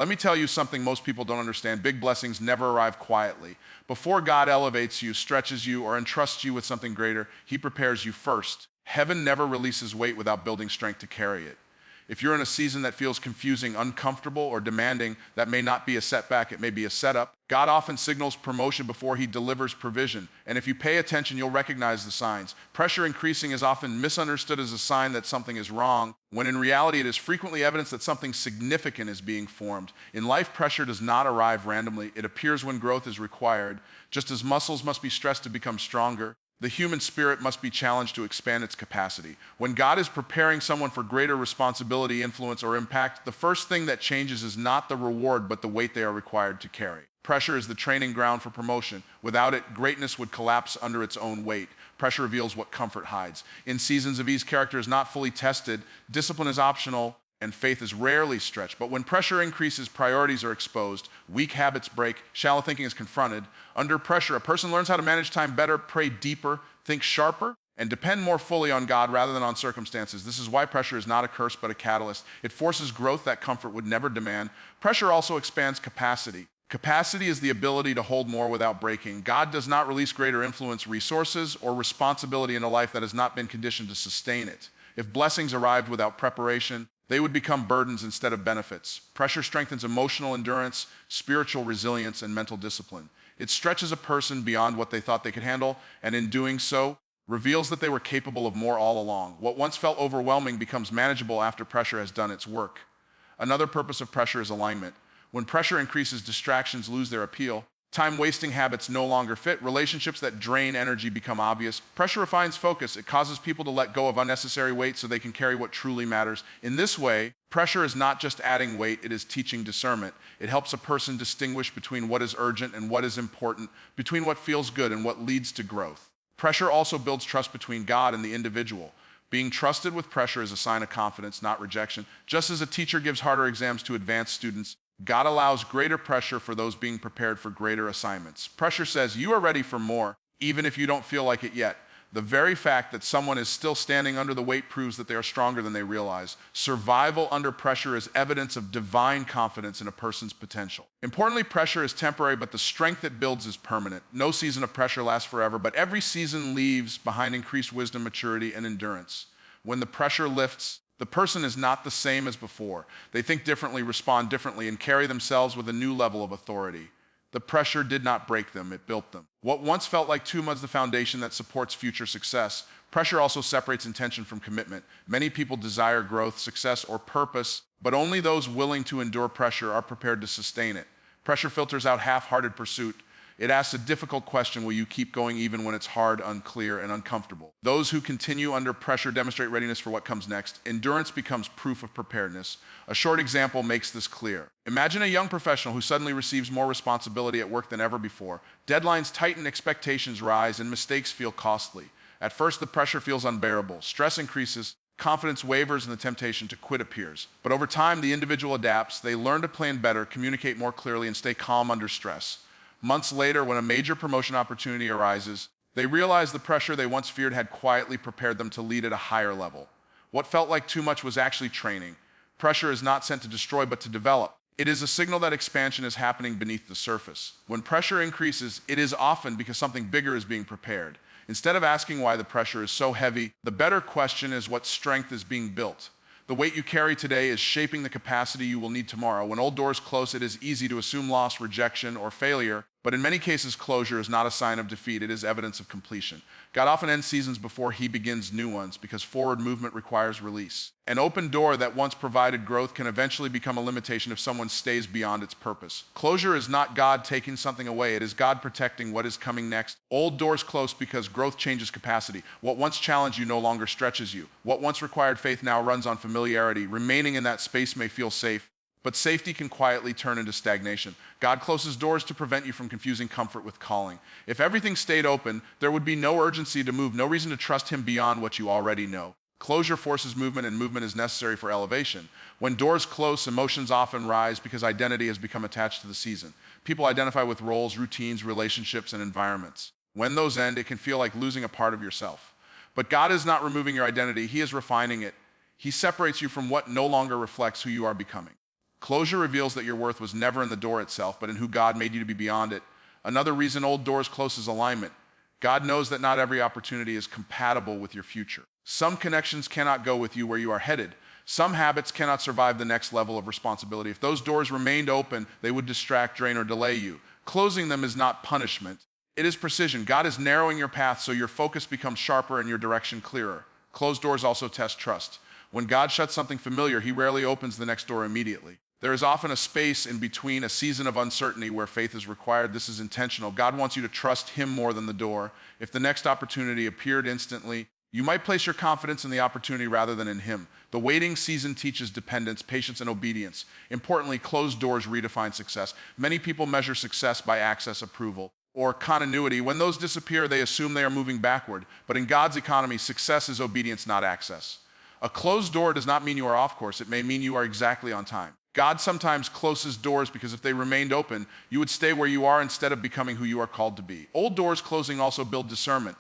Let me tell you something most people don't understand. Big blessings never arrive quietly. Before God elevates you, stretches you, or entrusts you with something greater, he prepares you first. Heaven never releases weight without building strength to carry it. If you're in a season that feels confusing, uncomfortable, or demanding, that may not be a setback, it may be a setup. God often signals promotion before he delivers provision. And if you pay attention, you'll recognize the signs. Pressure increasing is often misunderstood as a sign that something is wrong, when in reality it is frequently evidence that something significant is being formed. In life, pressure does not arrive randomly. It appears when growth is required. Just as muscles must be stressed to become stronger, the human spirit must be challenged to expand its capacity. When God is preparing someone for greater responsibility, influence, or impact, the first thing that changes is not the reward, but the weight they are required to carry. Pressure is the training ground for promotion. Without it, greatness would collapse under its own weight. Pressure reveals what comfort hides. In seasons of ease, character is not fully tested, discipline is optional, and faith is rarely stretched. But when pressure increases, priorities are exposed, weak habits break, shallow thinking is confronted. Under pressure, a person learns how to manage time better, pray deeper, think sharper, and depend more fully on God rather than on circumstances. This is why pressure is not a curse, but a catalyst. It forces growth that comfort would never demand. Pressure also expands capacity. Capacity is the ability to hold more without breaking. God does not release greater influence, resources, or responsibility in a life that has not been conditioned to sustain it. If blessings arrived without preparation, they would become burdens instead of benefits. Pressure strengthens emotional endurance, spiritual resilience, and mental discipline. It stretches a person beyond what they thought they could handle, and in doing so, reveals that they were capable of more all along. What once felt overwhelming becomes manageable after pressure has done its work. Another purpose of pressure is alignment. When pressure increases, distractions lose their appeal. Time-wasting habits no longer fit. Relationships that drain energy become obvious. Pressure refines focus. It causes people to let go of unnecessary weight so they can carry what truly matters. In this way, pressure is not just adding weight, it is teaching discernment. It helps a person distinguish between what is urgent and what is important, between what feels good and what leads to growth. Pressure also builds trust between God and the individual. Being trusted with pressure is a sign of confidence, not rejection. Just as a teacher gives harder exams to advanced students, God allows greater pressure for those being prepared for greater assignments. Pressure says you are ready for more, even if you don't feel like it yet. The very fact that someone is still standing under the weight proves that they are stronger than they realize. Survival under pressure is evidence of divine confidence in a person's potential. Importantly, pressure is temporary, but the strength it builds is permanent. No season of pressure lasts forever, but every season leaves behind increased wisdom, maturity, and endurance. When the pressure lifts, the person is not the same as before. They think differently, respond differently, and carry themselves with a new level of authority. The pressure did not break them, it built them. What once felt like too much is the foundation that supports future success. Pressure also separates intention from commitment. Many people desire growth, success, or purpose, but only those willing to endure pressure are prepared to sustain it. Pressure filters out half-hearted pursuit. It asks a difficult question: will you keep going even when it's hard, unclear, and uncomfortable? Those who continue under pressure demonstrate readiness for what comes next. Endurance becomes proof of preparedness. A short example makes this clear. Imagine a young professional who suddenly receives more responsibility at work than ever before. Deadlines tighten, expectations rise, and mistakes feel costly. At first, the pressure feels unbearable. Stress increases, confidence wavers, and the temptation to quit appears. But over time, the individual adapts. They learn to plan better, communicate more clearly, and stay calm under stress. Months later, when a major promotion opportunity arises, they realize the pressure they once feared had quietly prepared them to lead at a higher level. What felt like too much was actually training. Pressure is not sent to destroy, but to develop. It is a signal that expansion is happening beneath the surface. When pressure increases, it is often because something bigger is being prepared. Instead of asking why the pressure is so heavy, the better question is what strength is being built. The weight you carry today is shaping the capacity you will need tomorrow. When old doors close, it is easy to assume loss, rejection, or failure. But in many cases, closure is not a sign of defeat, it is evidence of completion. God often ends seasons before he begins new ones because forward movement requires release. An open door that once provided growth can eventually become a limitation if someone stays beyond its purpose. Closure is not God taking something away, it is God protecting what is coming next. Old doors close because growth changes capacity. What once challenged you no longer stretches you. What once required faith now runs on familiarity. Remaining in that space may feel safe, but safety can quietly turn into stagnation. God closes doors to prevent you from confusing comfort with calling. If everything stayed open, there would be no urgency to move, no reason to trust him beyond what you already know. Closure forces movement, and movement is necessary for elevation. When doors close, emotions often rise because identity has become attached to the season. People identify with roles, routines, relationships, and environments. When those end, it can feel like losing a part of yourself. But God is not removing your identity, he is refining it. He separates you from what no longer reflects who you are becoming. Closure reveals that your worth was never in the door itself, but in who God made you to be beyond it. Another reason old doors close is alignment. God knows that not every opportunity is compatible with your future. Some connections cannot go with you where you are headed. Some habits cannot survive the next level of responsibility. If those doors remained open, they would distract, drain, or delay you. Closing them is not punishment. It is precision. God is narrowing your path so your focus becomes sharper and your direction clearer. Closed doors also test trust. When God shuts something familiar, he rarely opens the next door immediately. There is often a space in between, a season of uncertainty where faith is required. This is intentional. God wants you to trust him more than the door. If the next opportunity appeared instantly, you might place your confidence in the opportunity rather than in him. The waiting season teaches dependence, patience, and obedience. Importantly, closed doors redefine success. Many people measure success by access, approval, or continuity. When those disappear, they assume they are moving backward. But in God's economy, success is obedience, not access. A closed door does not mean you are off course. It may mean you are exactly on time. God sometimes closes doors because if they remained open, you would stay where you are instead of becoming who you are called to be. Old doors closing also build discernment.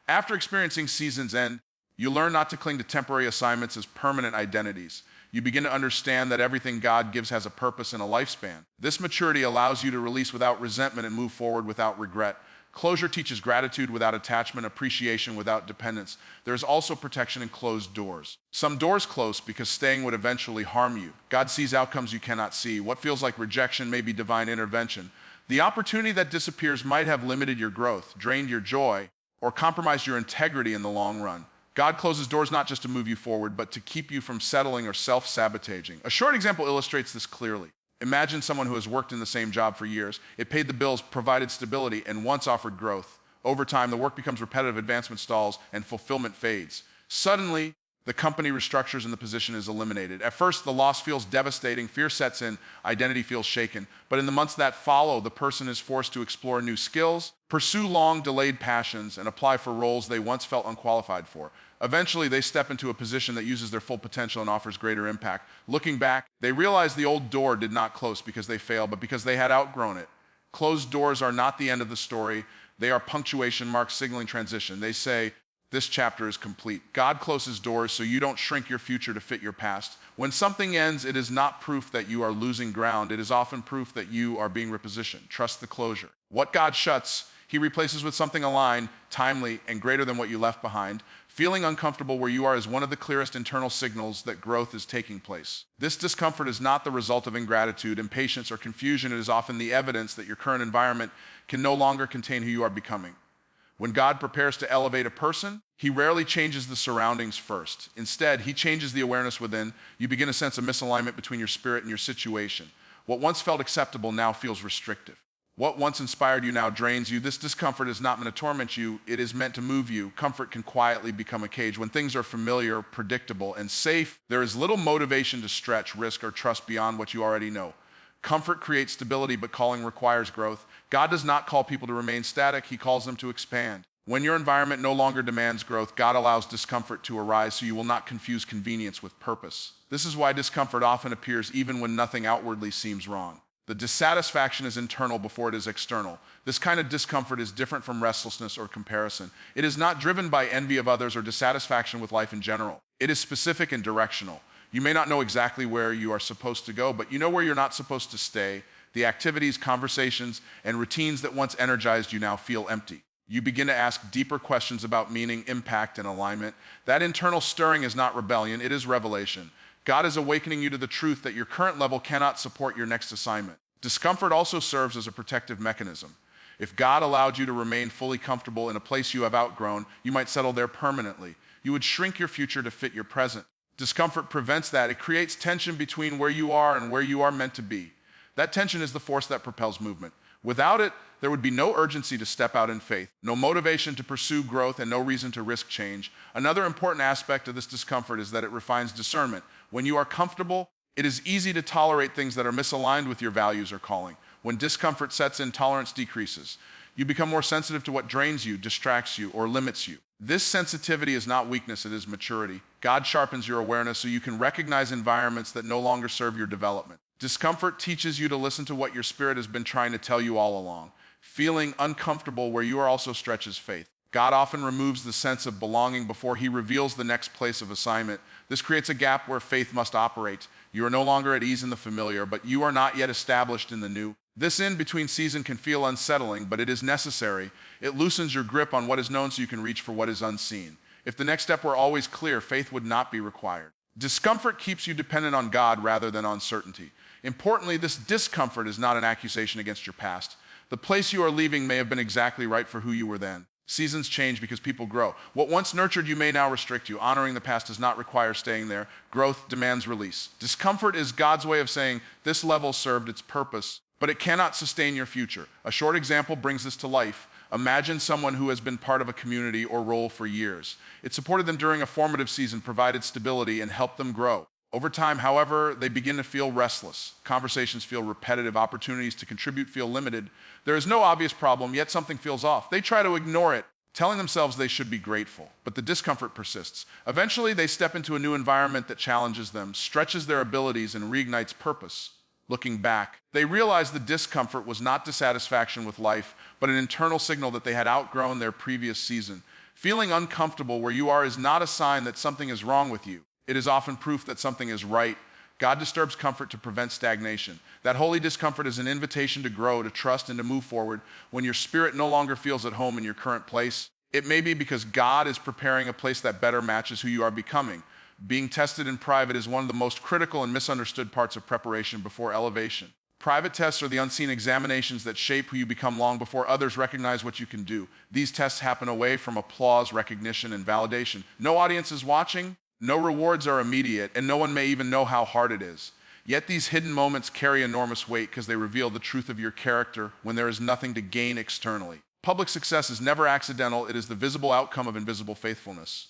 After experiencing season's end, you learn not to cling to temporary assignments as permanent identities. You begin to understand that everything God gives has a purpose and a lifespan. This maturity allows you to release without resentment and move forward without regret. Closure teaches gratitude without attachment, appreciation without dependence. There is also protection in closed doors. Some doors close because staying would eventually harm you. God sees outcomes you cannot see. What feels like rejection may be divine intervention. The opportunity that disappears might have limited your growth, drained your joy, or compromised your integrity in the long run. God closes doors not just to move you forward, but to keep you from settling or self-sabotaging. A short example illustrates this clearly. Imagine someone who has worked in the same job for years. It paid the bills, provided stability, and once offered growth. Over time, the work becomes repetitive, advancement stalls, and fulfillment fades. Suddenly, the company restructures and the position is eliminated. At first, the loss feels devastating, fear sets in, identity feels shaken. But in the months that follow, the person is forced to explore new skills, pursue long-delayed passions, and apply for roles they once felt unqualified for. Eventually, they step into a position that uses their full potential and offers greater impact. Looking back, they realize the old door did not close because they failed, but because they had outgrown it. Closed doors are not the end of the story. They are punctuation marks signaling transition. They say, this chapter is complete. God closes doors so you don't shrink your future to fit your past. When something ends, it is not proof that you are losing ground. It is often proof that you are being repositioned. Trust the closure. What God shuts, he replaces with something aligned, timely, and greater than what you left behind. Feeling uncomfortable where you are is one of the clearest internal signals that growth is taking place. This discomfort is not the result of ingratitude, impatience, or confusion. It is often the evidence that your current environment can no longer contain who you are becoming. When God prepares to elevate a person, he rarely changes the surroundings first. Instead, he changes the awareness within. You begin to sense a misalignment between your spirit and your situation. What once felt acceptable now feels restrictive. What once inspired you now drains you. This discomfort is not meant to torment you. It is meant to move you. Comfort can quietly become a cage. When things are familiar, predictable, and safe, there is little motivation to stretch, risk, or trust beyond what you already know. Comfort creates stability, but calling requires growth. God does not call people to remain static. He calls them to expand. When your environment no longer demands growth, God allows discomfort to arise so you will not confuse convenience with purpose. This is why discomfort often appears even when nothing outwardly seems wrong. The dissatisfaction is internal before it is external. This kind of discomfort is different from restlessness or comparison. It is not driven by envy of others or dissatisfaction with life in general. It is specific and directional. You may not know exactly where you are supposed to go, but you know where you're not supposed to stay. The activities, conversations, and routines that once energized you now feel empty. You begin to ask deeper questions about meaning, impact, and alignment. That internal stirring is not rebellion, it is revelation. God is awakening you to the truth that your current level cannot support your next assignment. Discomfort also serves as a protective mechanism. If God allowed you to remain fully comfortable in a place you have outgrown, you might settle there permanently. You would shrink your future to fit your present. Discomfort prevents that. It creates tension between where you are and where you are meant to be. That tension is the force that propels movement. Without it, there would be no urgency to step out in faith, no motivation to pursue growth, and no reason to risk change. Another important aspect of this discomfort is that it refines discernment. When you are comfortable, it is easy to tolerate things that are misaligned with your values or calling. When discomfort sets in, tolerance decreases. You become more sensitive to what drains you, distracts you, or limits you. This sensitivity is not weakness, it is maturity. God sharpens your awareness so you can recognize environments that no longer serve your development. Discomfort teaches you to listen to what your spirit has been trying to tell you all along. Feeling uncomfortable where you are also stretches faith. God often removes the sense of belonging before he reveals the next place of assignment. This creates a gap where faith must operate. You are no longer at ease in the familiar, but you are not yet established in the new. This in-between season can feel unsettling, but it is necessary. It loosens your grip on what is known so you can reach for what is unseen. If the next step were always clear, faith would not be required. Discomfort keeps you dependent on God rather than on certainty. Importantly, this discomfort is not an accusation against your past. The place you are leaving may have been exactly right for who you were then. Seasons change because people grow. What once nurtured you may now restrict you. Honoring the past does not require staying there. Growth demands release. Discomfort is God's way of saying, this level served its purpose, but it cannot sustain your future. A short example brings this to life. Imagine someone who has been part of a community or role for years. It supported them during a formative season, provided stability, and helped them grow. Over time, however, they begin to feel restless. Conversations feel repetitive. Opportunities to contribute feel limited. There is no obvious problem, yet something feels off. They try to ignore it, telling themselves they should be grateful. But the discomfort persists. Eventually, they step into a new environment that challenges them, stretches their abilities, and reignites purpose. Looking back, they realize the discomfort was not dissatisfaction with life, but an internal signal that they had outgrown their previous season. Feeling uncomfortable where you are is not a sign that something is wrong with you. It is often proof that something is right. God disturbs comfort to prevent stagnation. That holy discomfort is an invitation to grow, to trust, and to move forward. When your spirit no longer feels at home in your current place, it may be because God is preparing a place that better matches who you are becoming. Being tested in private is one of the most critical and misunderstood parts of preparation before elevation. Private tests are the unseen examinations that shape who you become long before others recognize what you can do. These tests happen away from applause, recognition, and validation. No audience is watching. No rewards are immediate, and no one may even know how hard it is. Yet these hidden moments carry enormous weight because they reveal the truth of your character when there is nothing to gain externally. Public success is never accidental. It is the visible outcome of invisible faithfulness.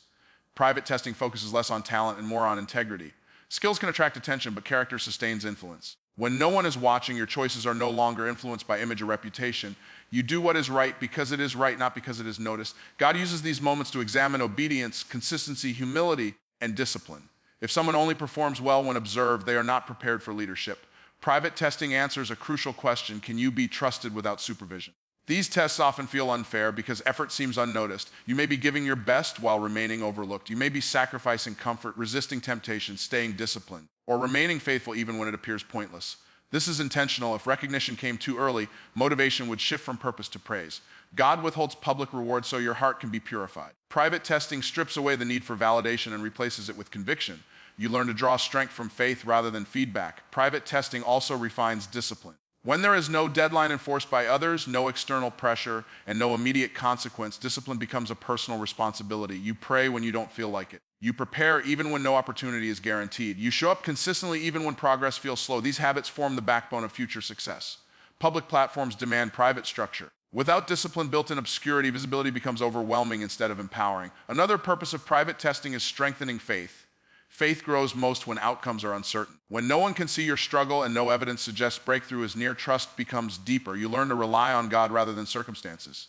Private testing focuses less on talent and more on integrity. Skills can attract attention, but character sustains influence. When no one is watching, your choices are no longer influenced by image or reputation. You do what is right because it is right, not because it is noticed. God uses these moments to examine obedience, consistency, humility, and discipline. If someone only performs well when observed, they are not prepared for leadership. Private testing answers a crucial question: can you be trusted without supervision? These tests often feel unfair because effort seems unnoticed. You may be giving your best while remaining overlooked. You may be sacrificing comfort, resisting temptation, staying disciplined, or remaining faithful even when it appears pointless. This is intentional. If recognition came too early, motivation would shift from purpose to praise. God withholds public reward so your heart can be purified. Private testing strips away the need for validation and replaces it with conviction. You learn to draw strength from faith rather than feedback. Private testing also refines discipline. When there is no deadline enforced by others, no external pressure, and no immediate consequence, discipline becomes a personal responsibility. You pray when you don't feel like it. You prepare even when no opportunity is guaranteed. You show up consistently even when progress feels slow. These habits form the backbone of future success. Public platforms demand private structure. Without discipline built in obscurity, visibility becomes overwhelming instead of empowering. Another purpose of private testing is strengthening faith. Faith grows most when outcomes are uncertain. When no one can see your struggle and no evidence suggests breakthrough is near, trust becomes deeper. You learn to rely on God rather than circumstances.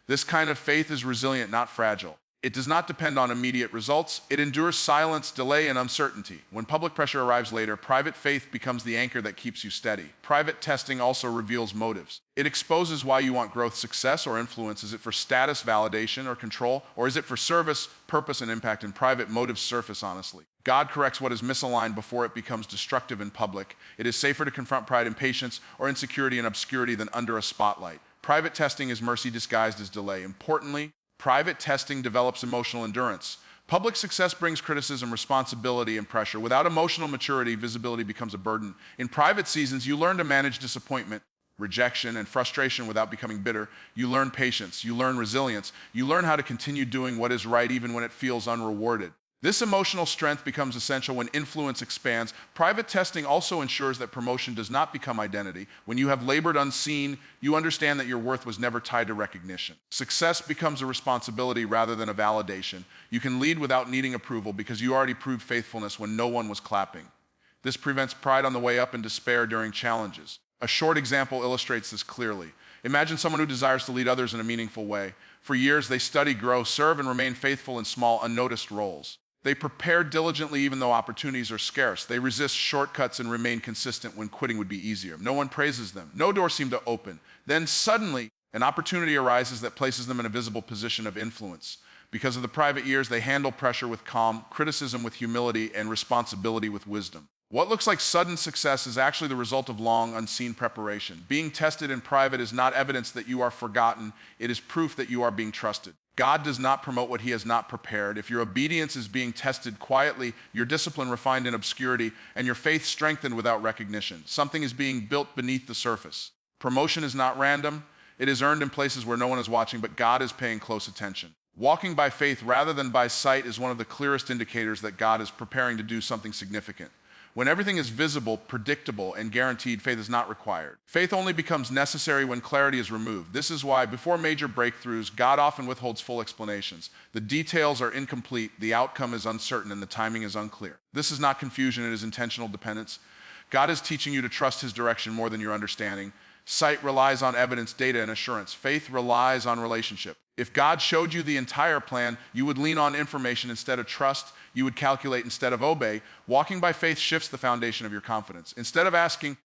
This kind of faith is resilient, not fragile. It does not depend on immediate results. It endures silence, delay, and uncertainty. When public pressure arrives later, private faith becomes the anchor that keeps you steady. Private testing also reveals motives. It exposes why you want growth, success, or influence. Is it for status, validation, or control? Or is it for service, purpose, and impact? And private motives surface honestly. God corrects what is misaligned before it becomes destructive in public. It is safer to confront pride, impatience, or insecurity in obscurity than under a spotlight. Private testing is mercy disguised as delay. Importantly, private testing develops emotional endurance. Public success brings criticism, responsibility, and pressure. Without emotional maturity, visibility becomes a burden. In private seasons, you learn to manage disappointment, rejection, and frustration without becoming bitter. You learn patience. You learn resilience. You learn how to continue doing what is right even when it feels unrewarded. This emotional strength becomes essential when influence expands. Private testing also ensures that promotion does not become identity. When you have labored unseen, you understand that your worth was never tied to recognition. Success becomes a responsibility rather than a validation. You can lead without needing approval because you already proved faithfulness when no one was clapping. This prevents pride on the way up and despair during challenges. A short example illustrates this clearly. Imagine someone who desires to lead others in a meaningful way. For years, they study, grow, serve, and remain faithful in small, unnoticed roles. They prepare diligently even though opportunities are scarce. They resist shortcuts and remain consistent when quitting would be easier. No one praises them. No door seemed to open. Then suddenly, an opportunity arises that places them in a visible position of influence. Because of the private years, they handle pressure with calm, criticism with humility, and responsibility with wisdom. What looks like sudden success is actually the result of long, unseen preparation. Being tested in private is not evidence that you are forgotten. It is proof that you are being trusted. God does not promote what he has not prepared. If your obedience is being tested quietly, your discipline refined in obscurity, and your faith strengthened without recognition, something is being built beneath the surface. Promotion is not random. It is earned in places where no one is watching, but God is paying close attention. Walking by faith rather than by sight is one of the clearest indicators that God is preparing to do something significant. When everything is visible, predictable, and guaranteed, faith is not required. Faith only becomes necessary when clarity is removed. This is why, before major breakthroughs, God often withholds full explanations. The details are incomplete, the outcome is uncertain, and the timing is unclear. This is not confusion, it is intentional dependence. God is teaching you to trust his direction more than your understanding. Sight relies on evidence, data, and assurance. Faith relies on relationship. If God showed you the entire plan, you would lean on information instead of trust. You would calculate instead of obey. Walking by faith shifts the foundation of your confidence. Instead of asking,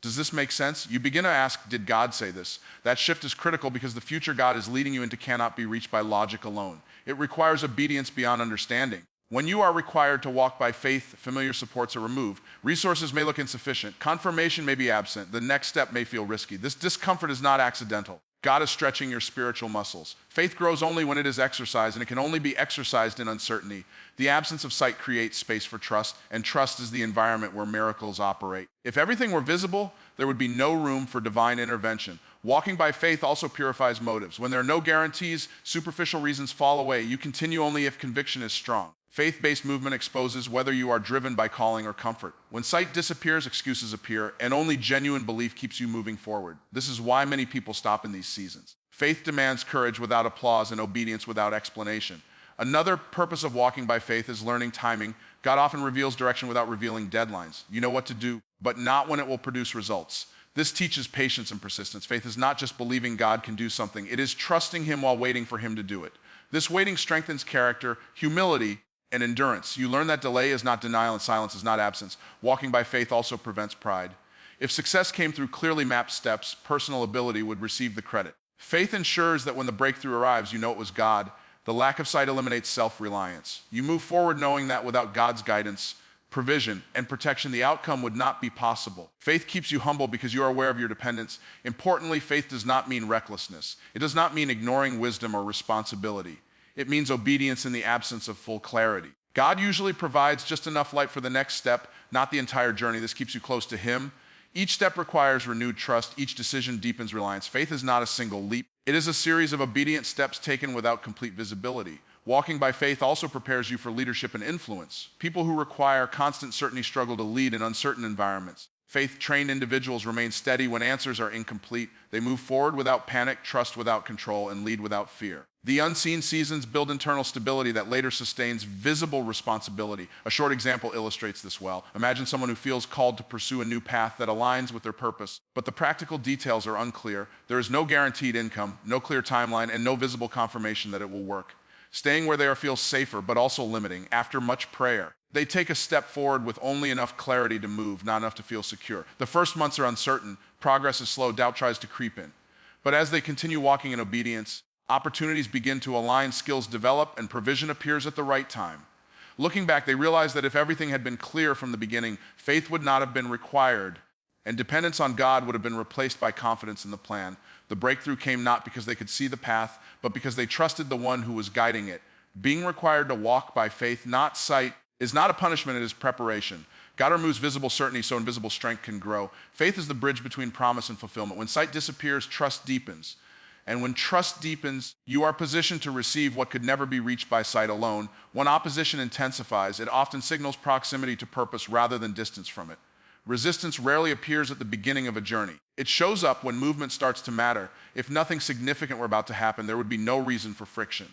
does this make sense? You begin to ask, did God say this? That shift is critical because the future God is leading you into cannot be reached by logic alone. It requires obedience beyond understanding. When you are required to walk by faith, familiar supports are removed. Resources may look insufficient. Confirmation may be absent. The next step may feel risky. This discomfort is not accidental. God is stretching your spiritual muscles. Faith grows only when it is exercised, and it can only be exercised in uncertainty. The absence of sight creates space for trust, and trust is the environment where miracles operate. If everything were visible, there would be no room for divine intervention. Walking by faith also purifies motives. When there are no guarantees, superficial reasons fall away. You continue only if conviction is strong. Faith-based movement exposes whether you are driven by calling or comfort. When sight disappears, excuses appear, and only genuine belief keeps you moving forward. This is why many people stop in these seasons. Faith demands courage without applause and obedience without explanation. Another purpose of walking by faith is learning timing. God often reveals direction without revealing deadlines. You know what to do, but not when it will produce results. This teaches patience and persistence. Faith is not just believing God can do something. It is trusting him while waiting for him to do it. This waiting strengthens character, humility, and endurance. You learn that delay is not denial and silence is not absence. Walking by faith also prevents pride. If success came through clearly mapped steps, personal ability would receive the credit. Faith ensures that when the breakthrough arrives, you know it was God. The lack of sight eliminates self-reliance. You move forward knowing that without God's guidance, provision, and protection, the outcome would not be possible. Faith keeps you humble because you are aware of your dependence. Importantly, faith does not mean recklessness. It does not mean ignoring wisdom or responsibility. It means obedience in the absence of full clarity. God usually provides just enough light for the next step, not the entire journey. This keeps you close to him. Each step requires renewed trust. Each decision deepens reliance. Faith is not a single leap. It is a series of obedient steps taken without complete visibility. Walking by faith also prepares you for leadership and influence. People who require constant certainty struggle to lead in uncertain environments. Faith-trained individuals remain steady when answers are incomplete. They move forward without panic, trust without control, and lead without fear. The unseen seasons build internal stability that later sustains visible responsibility. A short example illustrates this well. Imagine someone who feels called to pursue a new path that aligns with their purpose, but the practical details are unclear. There is no guaranteed income, no clear timeline, and no visible confirmation that it will work. Staying where they are feels safer, but also limiting. After much prayer, they take a step forward with only enough clarity to move, not enough to feel secure. The first months are uncertain, progress is slow, doubt tries to creep in. But as they continue walking in obedience, opportunities begin to align, skills develop, and provision appears at the right time. Looking back, they realize that if everything had been clear from the beginning, faith would not have been required, and dependence on God would have been replaced by confidence in the plan. The breakthrough came not because they could see the path, but because they trusted the one who was guiding it. Being required to walk by faith, not sight, is not a punishment, it is preparation. God removes visible certainty so invisible strength can grow. Faith is the bridge between promise and fulfillment. When sight disappears, trust deepens. And when trust deepens, you are positioned to receive what could never be reached by sight alone. When opposition intensifies, it often signals proximity to purpose rather than distance from it. Resistance rarely appears at the beginning of a journey. It shows up when movement starts to matter. If nothing significant were about to happen, there would be no reason for friction.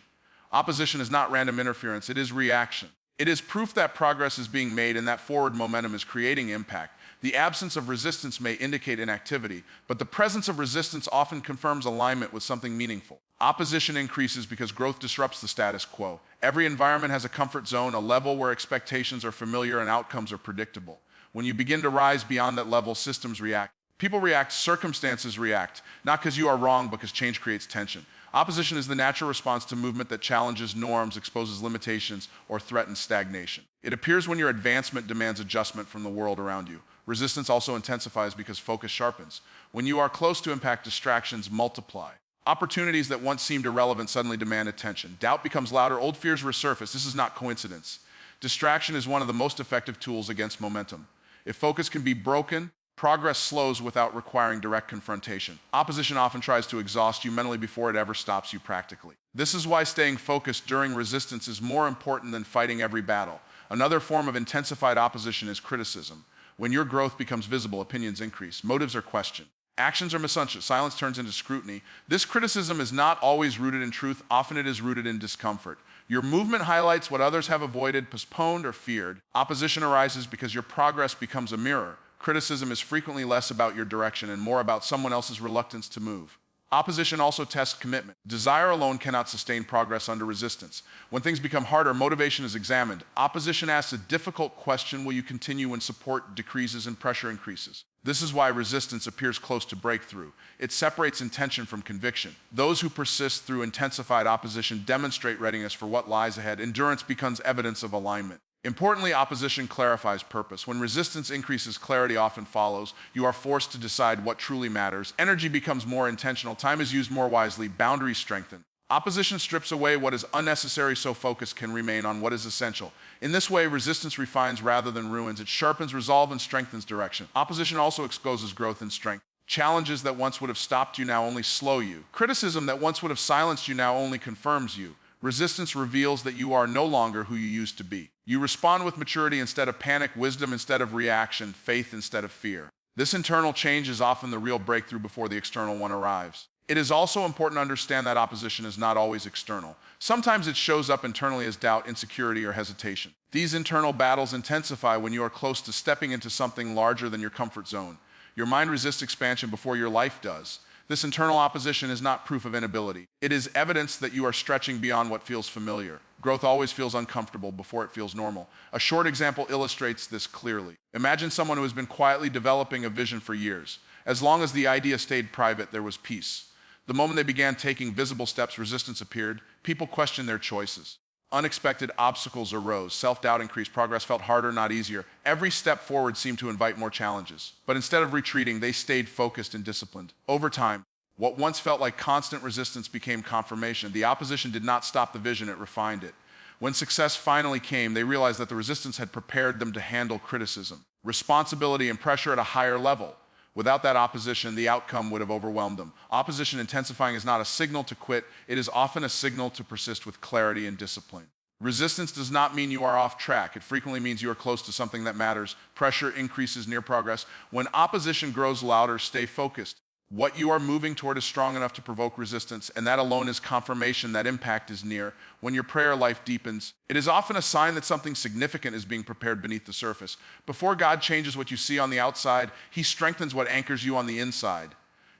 Opposition is not random interference, it is reaction. It is proof that progress is being made and that forward momentum is creating impact. The absence of resistance may indicate inactivity, but the presence of resistance often confirms alignment with something meaningful. Opposition increases because growth disrupts the status quo. Every environment has a comfort zone, a level where expectations are familiar and outcomes are predictable. When you begin to rise beyond that level, systems react. People react, circumstances react, not because you are wrong, but because change creates tension. Opposition is the natural response to movement that challenges norms, exposes limitations, or threatens stagnation. It appears when your advancement demands adjustment from the world around you. Resistance also intensifies because focus sharpens. When you are close to impact, distractions multiply. Opportunities that once seemed irrelevant suddenly demand attention. Doubt becomes louder, old fears resurface. This is not coincidence. Distraction is one of the most effective tools against momentum. If focus can be broken, progress slows without requiring direct confrontation. Opposition often tries to exhaust you mentally before it ever stops you practically. This is why staying focused during resistance is more important than fighting every battle. Another form of intensified opposition is criticism. When your growth becomes visible, opinions increase, motives are questioned, actions are misunderstood, silence turns into scrutiny. This criticism is not always rooted in truth, often it is rooted in discomfort. Your movement highlights what others have avoided, postponed, or feared. Opposition arises because your progress becomes a mirror. Criticism is frequently less about your direction and more about someone else's reluctance to move. Opposition also tests commitment. Desire alone cannot sustain progress under resistance. When things become harder, motivation is examined. Opposition asks a difficult question: will you continue when support decreases and pressure increases? This is why resistance appears close to breakthrough. It separates intention from conviction. Those who persist through intensified opposition demonstrate readiness for what lies ahead. Endurance becomes evidence of alignment. Importantly, opposition clarifies purpose. When resistance increases, clarity often follows. You are forced to decide what truly matters. Energy becomes more intentional. Time is used more wisely. Boundaries strengthen. Opposition strips away what is unnecessary so focus can remain on what is essential. In this way, resistance refines rather than ruins. It sharpens resolve and strengthens direction. Opposition also exposes growth and strength. Challenges that once would have stopped you now only slow you. Criticism that once would have silenced you now only confirms you. Resistance reveals that you are no longer who you used to be. You respond with maturity instead of panic, wisdom instead of reaction, faith instead of fear. This internal change is often the real breakthrough before the external one arrives. It is also important to understand that opposition is not always external. Sometimes it shows up internally as doubt, insecurity, or hesitation. These internal battles intensify when you are close to stepping into something larger than your comfort zone. Your mind resists expansion before your life does. This internal opposition is not proof of inability. It is evidence that you are stretching beyond what feels familiar. Growth always feels uncomfortable before it feels normal. A short example illustrates this clearly. Imagine someone who has been quietly developing a vision for years. As long as the idea stayed private, there was peace. The moment they began taking visible steps, resistance appeared. People questioned their choices. Unexpected obstacles arose. Self-doubt increased. Progress felt harder, not easier. Every step forward seemed to invite more challenges. But instead of retreating, they stayed focused and disciplined. Over time, what once felt like constant resistance became confirmation. The opposition did not stop the vision, it refined it. When success finally came, they realized that the resistance had prepared them to handle criticism, responsibility, and pressure at a higher level. Without that opposition, the outcome would have overwhelmed them. Opposition intensifying is not a signal to quit. It is often a signal to persist with clarity and discipline. Resistance does not mean you are off track. It frequently means you are close to something that matters. Pressure increases near progress. When opposition grows louder, stay focused. What you are moving toward is strong enough to provoke resistance, and that alone is confirmation that impact is near. When your prayer life deepens, it is often a sign that something significant is being prepared beneath the surface. Before God changes what you see on the outside, He strengthens what anchors you on the inside.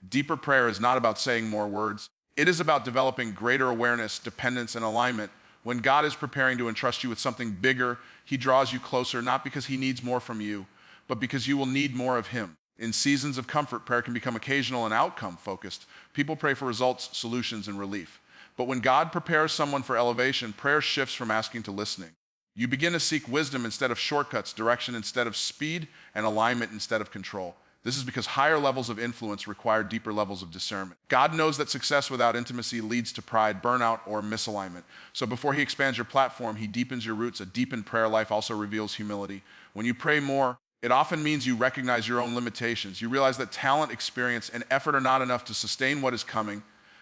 Deeper prayer is not about saying more words. It is about developing greater awareness, dependence, and alignment. When God is preparing to entrust you with something bigger, He draws you closer, not because He needs more from you, but because you will need more of Him. In seasons of comfort, prayer can become occasional and outcome-focused. People pray for results, solutions, and relief. But when God prepares someone for elevation, prayer shifts from asking to listening. You begin to seek wisdom instead of shortcuts, direction instead of speed, and alignment instead of control. This is because higher levels of influence require deeper levels of discernment. God knows that success without intimacy leads to pride, burnout, or misalignment. So before He expands your platform, He deepens your roots. A deepened prayer life also reveals humility. When you pray more, it often means you recognize your own limitations. You realize that talent, experience, and effort are not enough to sustain what is coming.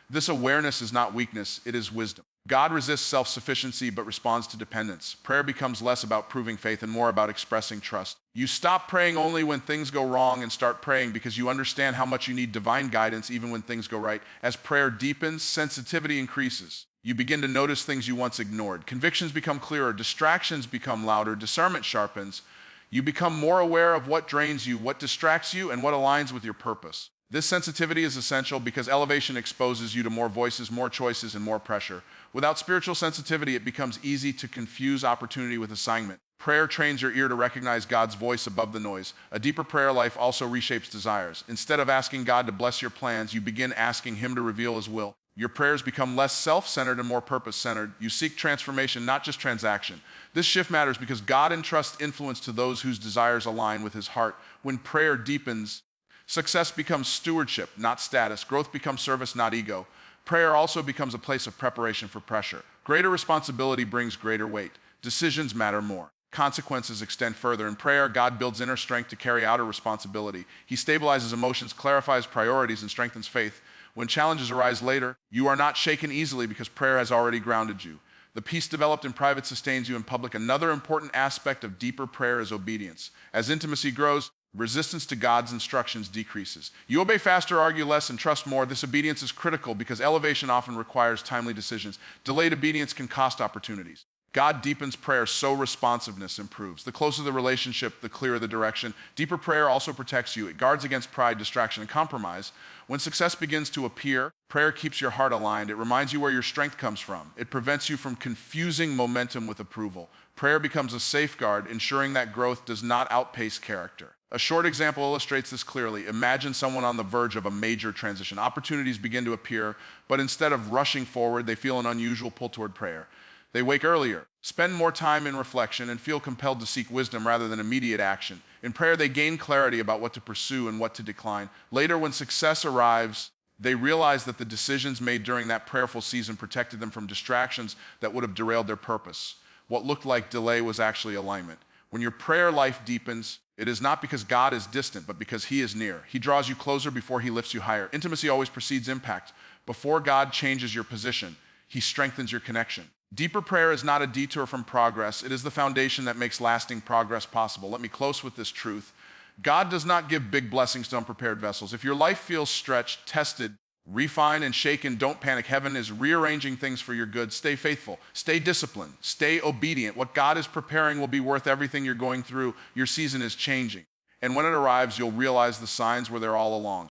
This awareness is not weakness, it is wisdom. God resists self-sufficiency but responds to dependence. Prayer becomes less about proving faith and more about expressing trust. You stop praying only when things go wrong and start praying because you understand how much you need divine guidance even when things go right. As prayer deepens, sensitivity increases. You begin to notice things you once ignored. Convictions become clearer, distractions become louder, discernment sharpens. You become more aware of what drains you, what distracts you, and what aligns with your purpose. This sensitivity is essential because elevation exposes you to more voices, more choices, and more pressure. Without spiritual sensitivity, it becomes easy to confuse opportunity with assignment. Prayer trains your ear to recognize God's voice above the noise. A deeper prayer life also reshapes desires. Instead of asking God to bless your plans, you begin asking Him to reveal His will. Your prayers become less self-centered and more purpose-centered. You seek transformation, not just transaction. This shift matters because God entrusts influence to those whose desires align with his heart. When prayer deepens, success becomes stewardship, not status. Growth becomes service, not ego. Prayer also becomes a place of preparation for pressure. Greater responsibility brings greater weight. Decisions matter more. Consequences extend further. In prayer, God builds inner strength to carry out a responsibility. He stabilizes emotions, clarifies priorities, and strengthens faith. When challenges arise later, you are not shaken easily because prayer has already grounded you. The peace developed in private sustains you in public. Another important aspect of deeper prayer is obedience. As intimacy grows, resistance to God's instructions decreases. You obey faster, argue less, and trust more. This obedience is critical because elevation often requires timely decisions. Delayed obedience can cost opportunities. God deepens prayer so responsiveness improves. The closer the relationship, the clearer the direction. Deeper prayer also protects you. It guards against pride, distraction, and compromise. When success begins to appear, prayer keeps your heart aligned. It reminds you where your strength comes from. It prevents you from confusing momentum with approval. Prayer becomes a safeguard, ensuring that growth does not outpace character. A short example illustrates this clearly. Imagine someone on the verge of a major transition. Opportunities begin to appear, but instead of rushing forward, they feel an unusual pull toward prayer. They wake earlier, spend more time in reflection, and feel compelled to seek wisdom rather than immediate action. In prayer, they gain clarity about what to pursue and what to decline. Later, when success arrives, they realize that the decisions made during that prayerful season protected them from distractions that would have derailed their purpose. What looked like delay was actually alignment. When your prayer life deepens, it is not because God is distant, but because he is near. He draws you closer before he lifts you higher. Intimacy always precedes impact. Before God changes your position, he strengthens your connection. Deeper prayer is not a detour from progress. It is the foundation that makes lasting progress possible. Let me close with this truth. God does not give big blessings to unprepared vessels. If your life feels stretched, tested, refined, and shaken, don't panic. Heaven is rearranging things for your good. Stay faithful. Stay disciplined. Stay obedient. What God is preparing will be worth everything you're going through. Your season is changing. And when it arrives, you'll realize the signs were there all along.